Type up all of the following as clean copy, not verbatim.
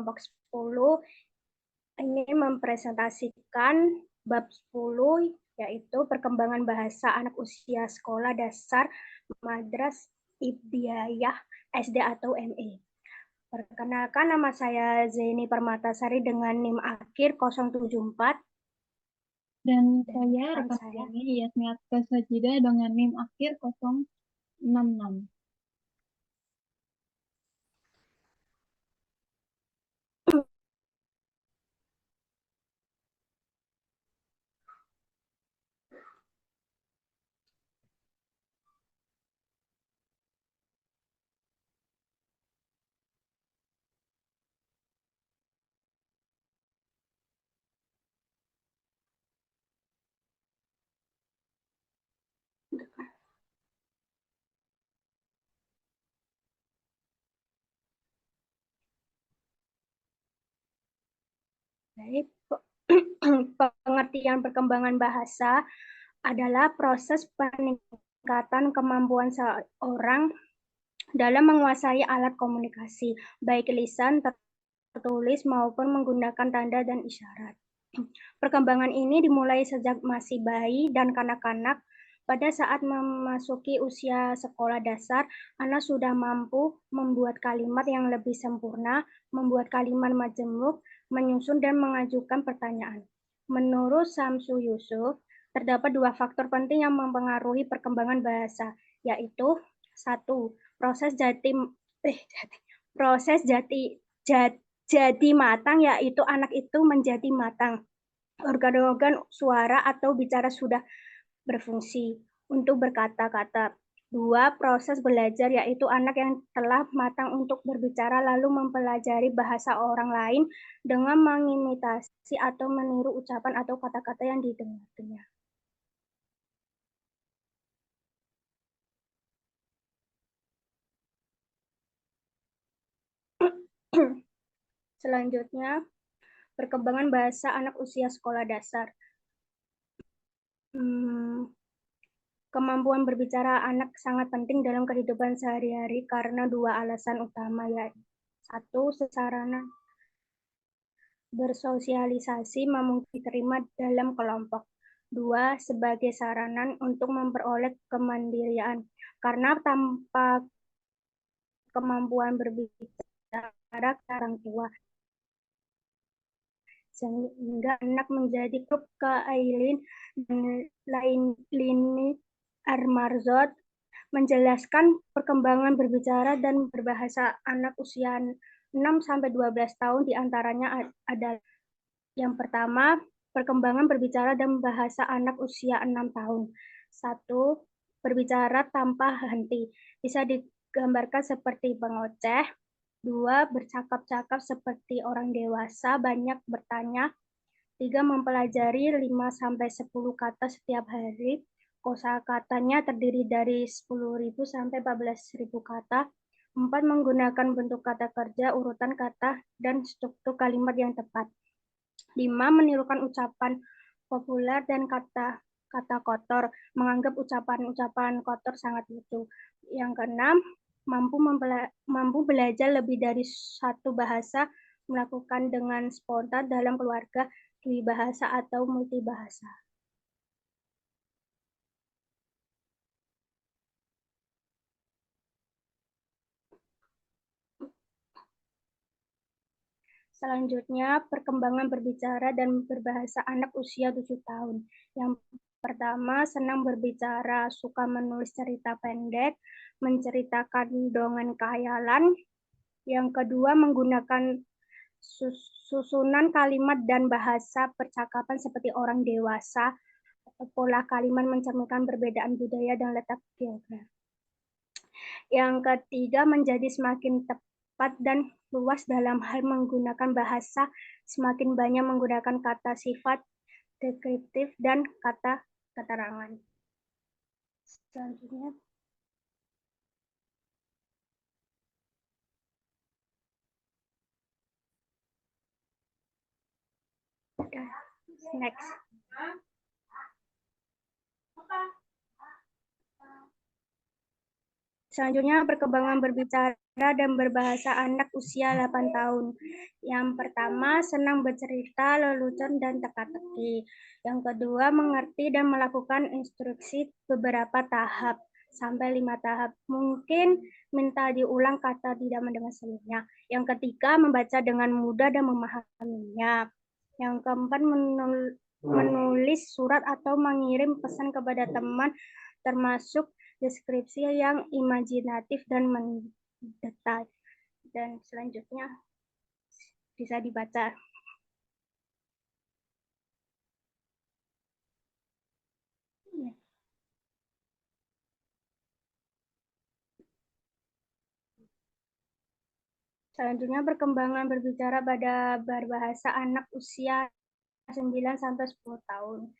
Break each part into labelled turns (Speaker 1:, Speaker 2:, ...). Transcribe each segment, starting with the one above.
Speaker 1: kelompok 10 ini mempresentasikan bab 10 yaitu perkembangan bahasa anak usia sekolah dasar Madras Ibtidaiyah SD atau ME. Perkenalkan, nama saya Zaini Permatasari dengan NIM akhir 074.
Speaker 2: Dan saya rekan kami Yasmiat Sajida dengan NIM akhir 066.
Speaker 1: Baik, pengertian perkembangan bahasa adalah proses peningkatan kemampuan seorang dalam menguasai alat komunikasi, baik lisan, tertulis, maupun menggunakan tanda dan isyarat. Perkembangan ini dimulai sejak masih bayi dan kanak-kanak. Pada saat memasuki usia sekolah dasar, anak sudah mampu membuat kalimat yang lebih sempurna, membuat kalimat majemuk, menyusun dan mengajukan pertanyaan. Menurut Samsu Yusuf, terdapat dua faktor penting yang mempengaruhi perkembangan bahasa, yaitu satu, proses jadi matang, yaitu anak itu menjadi matang. Organ-organ suara atau bicara sudah berfungsi untuk berkata-kata. Dua, proses belajar, yaitu anak yang telah matang untuk berbicara lalu mempelajari bahasa orang lain dengan mengimitasi atau meniru ucapan atau kata-kata yang didengarnya. Selanjutnya, perkembangan bahasa anak usia sekolah dasar. Kemampuan berbicara anak sangat penting dalam kehidupan sehari-hari karena dua alasan utama, yaitu satu, sarana bersosialisasi memungkinkan diterima dalam kelompok. Dua, sebagai sarana untuk memperoleh kemandirian. Karena tanpa kemampuan berbicara orang tua, sehingga anak menjadi grup ke Aileen dan Lini Armarzot menjelaskan perkembangan berbicara dan berbahasa anak usia 6-12 tahun, diantaranya adalah yang pertama, perkembangan berbicara dan bahasa anak usia 6 tahun. Satu, berbicara tanpa henti. Bisa digambarkan seperti pengoceh. Dua, bercakap-cakap seperti orang dewasa, banyak bertanya. Tiga, mempelajari 5-10 kata setiap hari. Kosakatanya terdiri dari 10.000 sampai 14.000 kata. 4, menggunakan bentuk kata kerja, urutan kata, dan struktur kalimat yang tepat. 5, menirukan ucapan populer dan kata kotor, menganggap ucapan-ucapan kotor sangat lucu. Yang keenam, mampu belajar lebih dari satu bahasa, melakukan dengan spontan dalam keluarga, dwibahasa atau multibahasa. Selanjutnya, perkembangan berbicara dan berbahasa anak usia 7 tahun. Yang pertama, senang berbicara, suka menulis cerita pendek, menceritakan dongeng khayalan. Yang kedua, menggunakan susunan kalimat dan bahasa percakapan seperti orang dewasa. Pola kalimat mencerminkan perbedaan budaya dan letak geografi. Yang ketiga, menjadi semakin tepat dan luas dalam hal menggunakan bahasa, semakin banyak menggunakan kata sifat, deskriptif, dan kata keterangan. Selanjutnya, next. Selanjutnya, perkembangan berbicara dan berbahasa anak usia 8 tahun. Yang pertama, senang bercerita, lelucon, dan teka-teki. Yang kedua, mengerti dan melakukan instruksi beberapa tahap, sampai 5 tahap. Mungkin minta diulang kata tidak mendengar seluruhnya. Yang ketiga, membaca dengan mudah dan memahaminya. Yang keempat, menulis surat atau mengirim pesan kepada teman, termasuk deskripsi yang imajinatif dan mendetail. Dan selanjutnya bisa dibaca. Selanjutnya perkembangan berbicara pada berbahasa anak usia 9 sampai 10 tahun.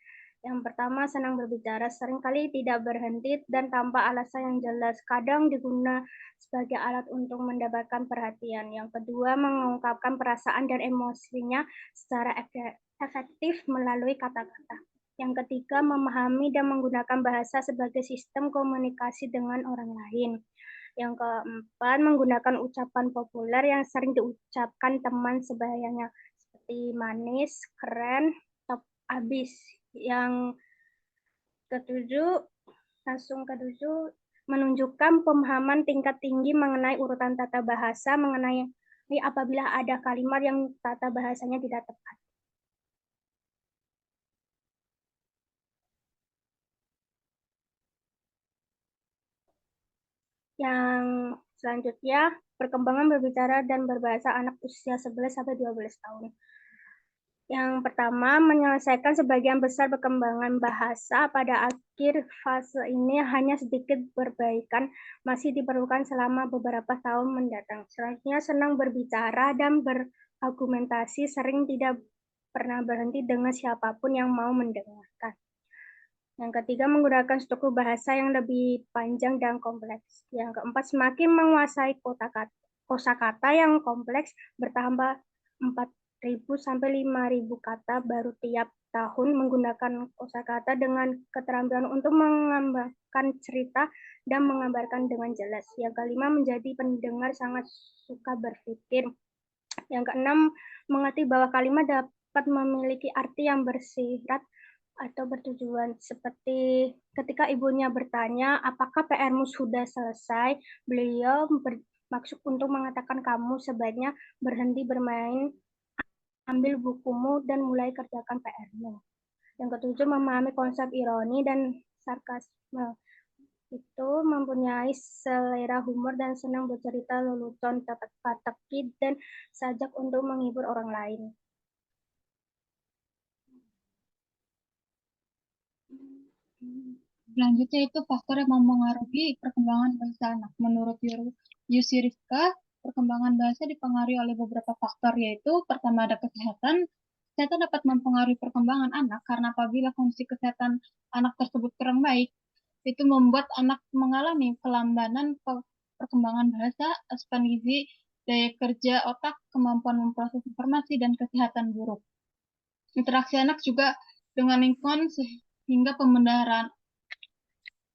Speaker 1: Yang pertama, senang berbicara, seringkali tidak berhenti dan tanpa alasan yang jelas. Kadang digunakan sebagai alat untuk mendapatkan perhatian. Yang kedua, mengungkapkan perasaan dan emosinya secara efektif melalui kata-kata. Yang ketiga, memahami dan menggunakan bahasa sebagai sistem komunikasi dengan orang lain. Yang keempat, menggunakan ucapan populer yang sering diucapkan teman sebayanya, seperti manis, keren, top, abis. Yang ketujuh, menunjukkan pemahaman tingkat tinggi mengenai urutan tata bahasa, mengenai apabila ada kalimat yang tata bahasanya tidak tepat. Yang selanjutnya, perkembangan berbicara dan berbahasa anak usia 11 sampai 12 tahun. Yang pertama, menyelesaikan sebagian besar perkembangan bahasa. Pada akhir fase ini hanya sedikit perbaikan masih diperlukan selama beberapa tahun mendatang. Selanjutnya, senang berbicara dan berargumentasi, sering tidak pernah berhenti dengan siapapun yang mau mendengarkan. Yang ketiga, menggunakan struktur bahasa yang lebih panjang dan kompleks. Yang keempat, semakin menguasai kosakata yang kompleks, bertambah 4.000 sampai 5.000 kata baru tiap tahun, menggunakan kosakata dengan keterampilan untuk mengembangkan cerita dan menggambarkan dengan jelas. Yang kelima, menjadi pendengar sangat suka berpikir. Yang keenam, mengerti bahwa kalimat dapat memiliki arti yang bersifat atau bertujuan, seperti ketika ibunya bertanya, apakah PR-mu sudah selesai? Beliau bermaksud untuk mengatakan kamu sebaiknya berhenti bermain, ambil bukumu, dan mulai kerjakan PR-mu. Yang ketujuh, memahami konsep ironi dan sarkasme. Itu mempunyai selera humor dan senang bercerita, lelucon, teka-teki, dan sajak untuk menghibur orang lain.
Speaker 2: Selanjutnya itu faktor yang mempengaruhi perkembangan bahasa anak. Menurut Yusi Rizka, perkembangan bahasa dipengaruhi oleh beberapa faktor, yaitu pertama ada kesehatan. Kesehatan dapat mempengaruhi perkembangan anak karena apabila kondisi kesehatan anak tersebut kurang baik, itu membuat anak mengalami kelambanan perkembangan bahasa, asupan gizi, daya kerja otak, kemampuan memproses informasi, dan kesehatan buruk. Interaksi anak juga dengan lingkungan sehingga pembendaharaan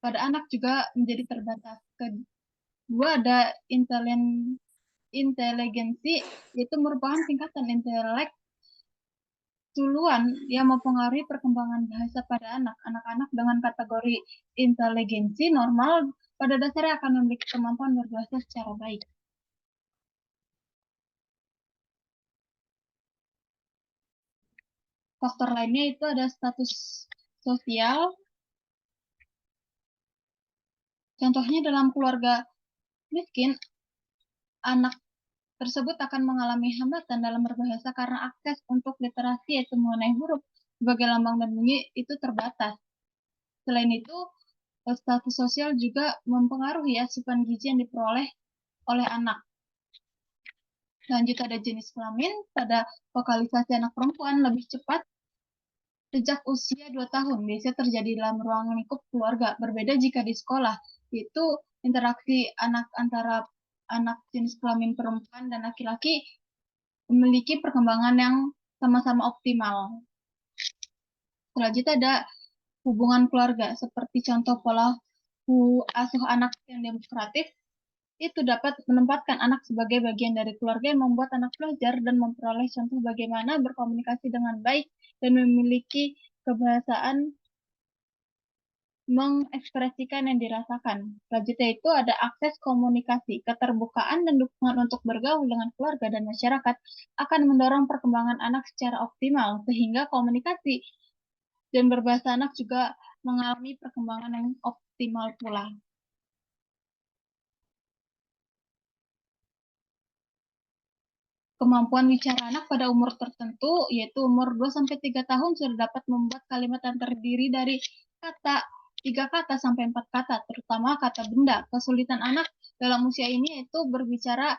Speaker 2: pada anak juga menjadi terbatas. Kedua ada inteligensi, yaitu merupakan tingkatan intelek duluan yang mempengaruhi perkembangan bahasa pada anak. Anak-anak dengan kategori inteligensi normal pada dasarnya akan memiliki kemampuan berbahasa secara baik. Faktor lainnya itu ada status sosial. Contohnya dalam keluarga miskin, anak tersebut akan mengalami hambatan dalam berbahasa karena akses untuk literasi, yaitu mengenai huruf sebagai lambang dan bunyi, itu terbatas. Selain itu, status sosial juga mempengaruhi asupan gizi yang diperoleh oleh anak. Lanjut ada jenis kelamin. Pada vokalisasi anak perempuan lebih cepat sejak usia 2 tahun. Biasanya terjadi dalam ruang lingkup keluarga. Berbeda jika di sekolah. Itu interaksi anak antara anak jenis kelamin perempuan dan laki-laki memiliki perkembangan yang sama-sama optimal. Selanjutnya ada hubungan keluarga, seperti contoh pola asuh anak yang demokratis, itu dapat menempatkan anak sebagai bagian dari keluarga yang membuat anak belajar dan memperoleh contoh bagaimana berkomunikasi dengan baik dan memiliki kebahasaan mengekspresikan yang dirasakan. Selanjutnya itu ada akses komunikasi, keterbukaan dan dukungan untuk bergaul dengan keluarga dan masyarakat akan mendorong perkembangan anak secara optimal, sehingga komunikasi dan berbahasa anak juga mengalami perkembangan yang optimal pula. Kemampuan bicara anak pada umur tertentu, yaitu umur 2-3 tahun, sudah dapat membuat kalimat yang terdiri dari kata, 3 kata sampai 4 kata, terutama kata benda. Kesulitan anak dalam usia ini yaitu berbicara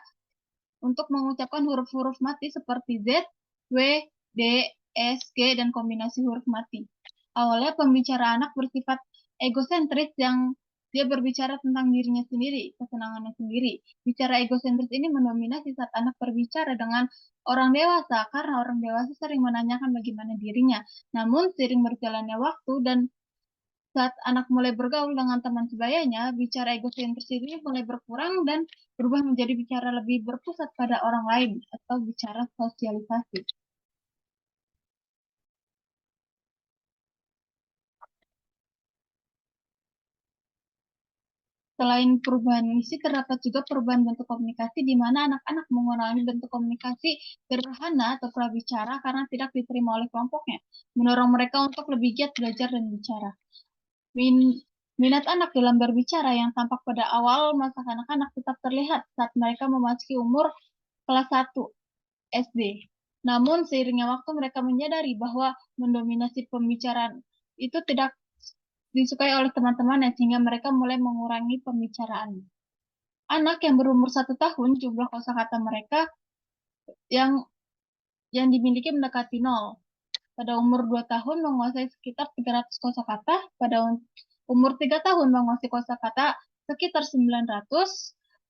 Speaker 2: untuk mengucapkan huruf-huruf mati seperti Z, W, D, S, G, dan kombinasi huruf mati. Awalnya pembicara anak bersifat egosentris yang dia berbicara tentang dirinya sendiri, kesenangannya sendiri. Bicara egosentris ini mendominasi saat anak berbicara dengan orang dewasa, karena orang dewasa sering menanyakan bagaimana dirinya. Namun, seiring berjalannya waktu dan saat anak mulai bergaul dengan teman sebayanya, bicara egosentris ini mulai berkurang dan berubah menjadi bicara lebih berpusat pada orang lain atau bicara sosialisasi. Selain perubahan misi, terdapat juga perubahan bentuk komunikasi di mana anak-anak mengurangi bentuk komunikasi sederhana atau prabicara karena tidak diterima oleh kelompoknya, mendorong mereka untuk lebih giat belajar dan bicara. Minat anak dalam berbicara yang tampak pada awal masa kanak-kanak tetap terlihat saat mereka memasuki umur kelas 1 SD. Namun, seiringnya waktu mereka menyadari bahwa mendominasi pembicaraan itu tidak disukai oleh teman-temannya, sehingga mereka mulai mengurangi pembicaraan. Anak yang berumur 1 tahun, jumlah kosakata mereka yang dimiliki mendekati 0. Pada umur 2 tahun menguasai sekitar 300 kosakata, pada umur 3 tahun menguasai kosakata sekitar 900,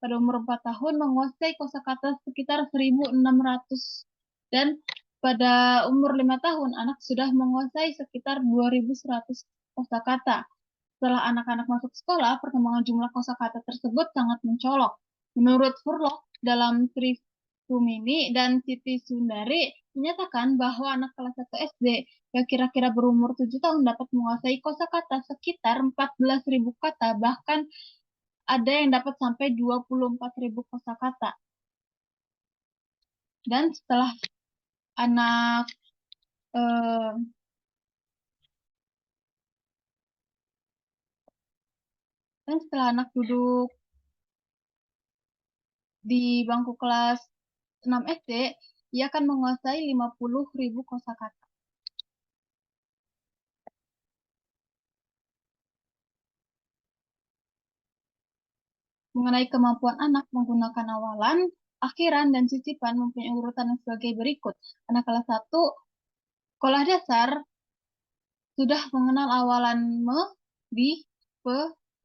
Speaker 2: pada umur 4 tahun menguasai kosakata sekitar 1.600, dan pada umur 5 tahun anak sudah menguasai sekitar 2.100 kosakata. Setelah anak-anak masuk sekolah, perkembangan jumlah kosakata tersebut sangat mencolok. Menurut Furlong, dalam Trifumini dan Siti Sundari menyatakan bahwa anak kelas 1 SD yang kira-kira berumur 7 tahun dapat menguasai kosakata sekitar 14.000 kata, bahkan ada yang dapat sampai 24.000 kosakata. Dan anak eh, setelah anak duduk di bangku kelas 6 SD, ia akan menguasai 50.000 kosakata. Mengenai kemampuan anak menggunakan awalan, akhiran, dan sisipan mempunyai urutan yang sebagai berikut. Anak kelas 1 sekolah dasar sudah mengenal awalan me, di, pe,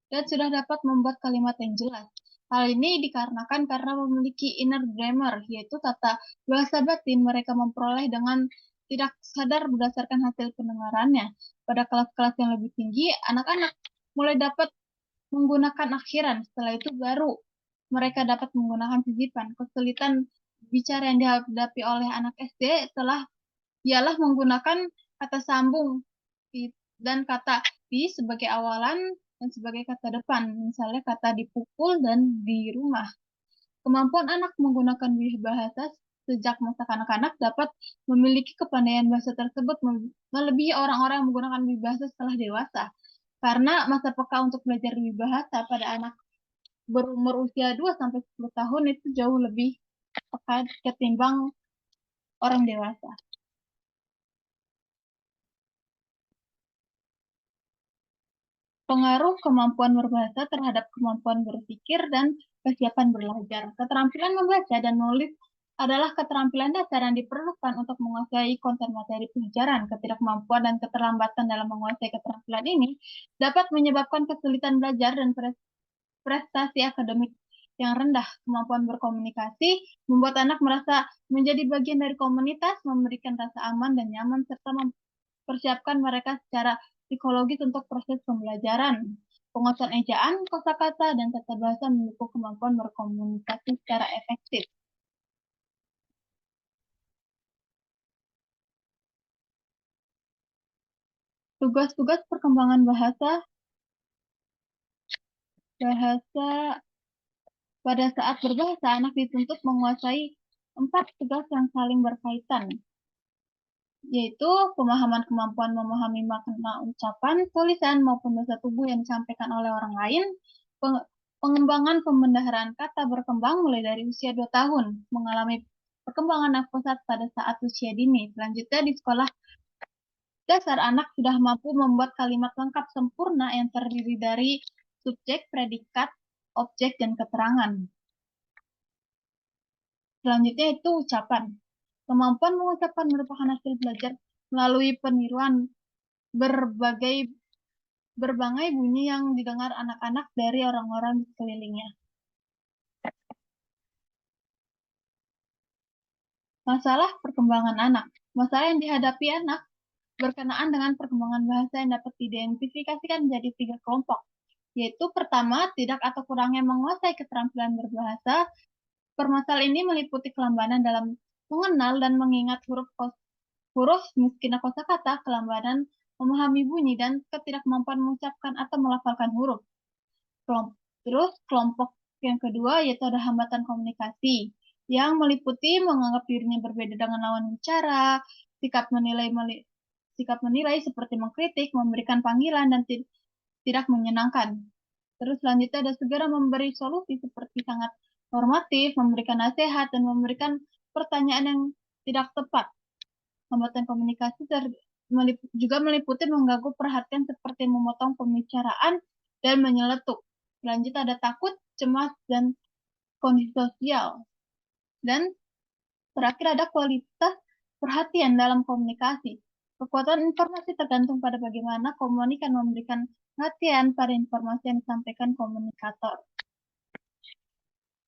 Speaker 2: dan sudah dapat membuat kalimat yang jelas. Hal ini dikarenakan karena memiliki inner grammar, yaitu tata bahasa batin mereka memperoleh dengan tidak sadar berdasarkan hasil pendengarannya. Pada kelas-kelas yang lebih tinggi, anak-anak mulai dapat menggunakan akhiran. Setelah itu baru mereka dapat menggunakan sisipan. Kesulitan bicara yang dihadapi oleh anak SD ialah menggunakan kata sambung dan kata di sebagai awalan dan sebagai kata depan. Misalnya kata dipukul dan di rumah. Kemampuan anak menggunakan bahasa sejak masa kanak-kanak dapat memiliki kepandaian bahasa tersebut melebihi orang-orang yang menggunakan bahasa setelah dewasa. Karena masa peka untuk belajar bahasa pada anak berumur usia 2-10 tahun itu jauh lebih peka ketimbang orang dewasa. Pengaruh kemampuan berbahasa terhadap kemampuan berpikir dan kesiapan belajar. Keterampilan membaca dan menulis adalah keterampilan dasar yang diperlukan untuk menguasai konten materi pelajaran. Ketidakmampuan dan keterlambatan dalam menguasai keterampilan ini dapat menyebabkan kesulitan belajar dan prestasi akademik yang rendah. Kemampuan berkomunikasi membuat anak merasa menjadi bagian dari komunitas, memberikan rasa aman dan nyaman, serta mempersiapkan mereka secara psikologis untuk proses pembelajaran. penguasaan ejaan, kosakata, dan tata bahasa mendukung kemampuan berkomunikasi secara efektif. Tugas-tugas perkembangan bahasa pada saat berbahasa, anak dituntut menguasai 4 tugas yang saling berkaitan, yaitu pemahaman kemampuan memahami makna ucapan, tulisan, maupun bahasa tubuh yang disampaikan oleh orang lain, pengembangan pembendaharaan kata berkembang mulai dari usia 2 tahun, mengalami perkembangan nafasat pada saat usia dini. Selanjutnya di sekolah dasar anak sudah mampu membuat kalimat lengkap sempurna yang terdiri dari subjek, predikat, objek, dan keterangan. Selanjutnya itu ucapan. Kemampuan mengucapkan merupakan hasil belajar melalui peniruan berbagai bunyi yang didengar anak-anak dari orang-orang di sekelilingnya. Masalah perkembangan anak. Masalah yang dihadapi anak berkenaan dengan perkembangan bahasa yang dapat diidentifikasikan menjadi 3 kelompok, yaitu pertama, tidak atau kurangnya menguasai keterampilan berbahasa. Permasalahan ini meliputi kelambanan dalam mengenal dan mengingat huruf miskin kosakata, kelambanan memahami bunyi, dan ketidakmampuan mengucapkan atau melafalkan huruf. Terus kelompok yang kedua yaitu ada hambatan komunikasi, yang meliputi menganggap dirinya berbeda dengan lawan bicara, sikap menilai seperti mengkritik, memberikan panggilan, dan tidak menyenangkan. Terus selanjutnya ada segera memberi solusi seperti sangat normatif, memberikan nasihat, dan memberikan pertanyaan yang tidak tepat. Hambatan komunikasi juga meliputi mengganggu perhatian seperti memotong pembicaraan dan menyeletuk. Selanjutnya ada takut, cemas, dan kondisi sosial. Dan terakhir ada kualitas perhatian dalam komunikasi. Kekuatan informasi tergantung pada bagaimana komunikan memberikan perhatian pada informasi yang disampaikan komunikator.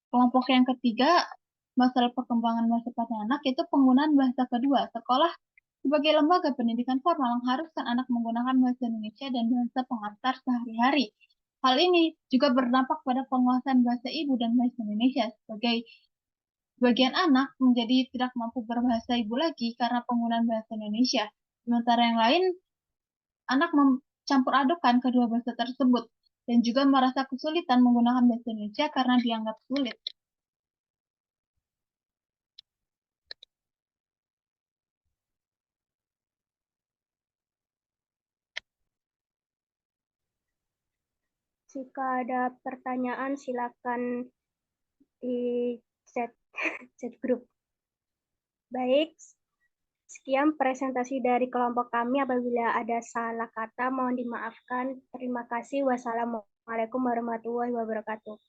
Speaker 2: Kelompok yang ketiga, masalah perkembangan bahasa pada anak, yaitu penggunaan bahasa kedua. Sekolah sebagai lembaga pendidikan formal mengharuskan anak menggunakan bahasa Indonesia dan bahasa pengantar sehari-hari. Hal ini juga berdampak pada penguasaan bahasa ibu dan bahasa Indonesia. Sebagai bagian anak menjadi tidak mampu berbahasa ibu lagi karena penggunaan bahasa Indonesia. Sementara yang lain, anak mencampur adukan kedua bahasa tersebut dan juga merasa kesulitan menggunakan bahasa Indonesia karena dianggap sulit.
Speaker 1: Jika ada pertanyaan, silakan di chat grup. Baik, sekian presentasi dari kelompok kami. Apabila ada salah kata, mohon dimaafkan. Terima kasih. Wassalamualaikum warahmatullahi wabarakatuh.